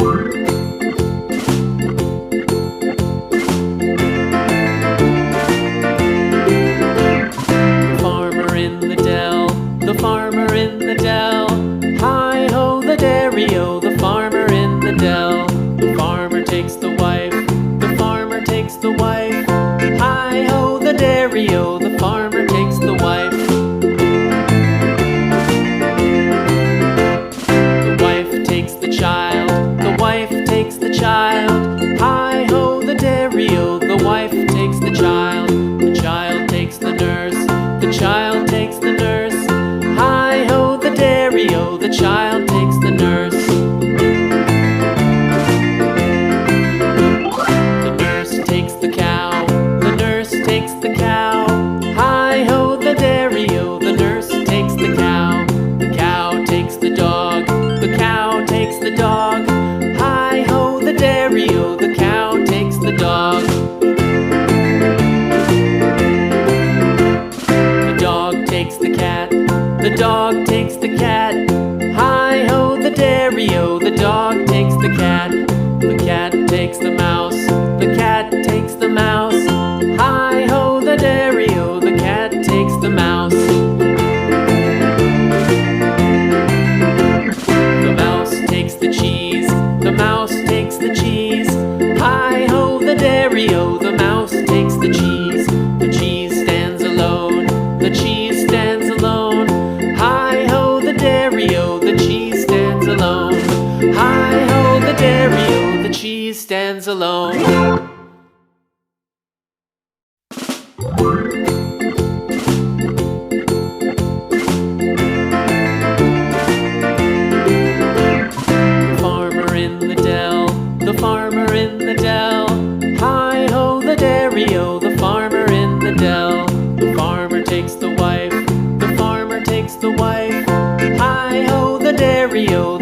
Farmer in the dell, the farmer in the dell. Hi-ho, the dairy-o, the farmer in the dell. The farmer takes the wife, the farmer takes the wife. Hi-ho, the dairy-o, the farmer takes the wife. The wife takes the child, the wife takes the child. Hi-ho, the dairy-o, the wife takes the child. The child takes the nurse, the child takes the nurse. Hi-ho, the dairy-o, the child takes the nurse. The nurse takes the cow, the nurse takes the cow. Hi-ho, the dairy-o, the nurse takes the cow. The cow takes the dog, the cow takes the dog. Hi-ho, the dairy-o, the cow takes the dog. The dog takes the cat, the dog takes the cat. Hi-ho, the dairy-o, the dog takes the cat. The cat takes the mouse, the cat takes the mouse. Hi-ho, the dairy-o, the cat takes the mouse. The mouse takes the cheese, the mouse takes the cheese. Hi-ho, the dairy-o, the mouse takes the cheese. The cheese stands alone, the cheese stands alone. Hi-ho, the dairy-o, the cheese stands alone. Hi-ho, the dairy-o, the cheese stands alone. The farmer in the dell, the farmer in the dell. Hi-ho, the dairy-o, the farmer in the dell. The farmer takes the wife, the farmer takes the wife. Hi-ho, the dairy-o,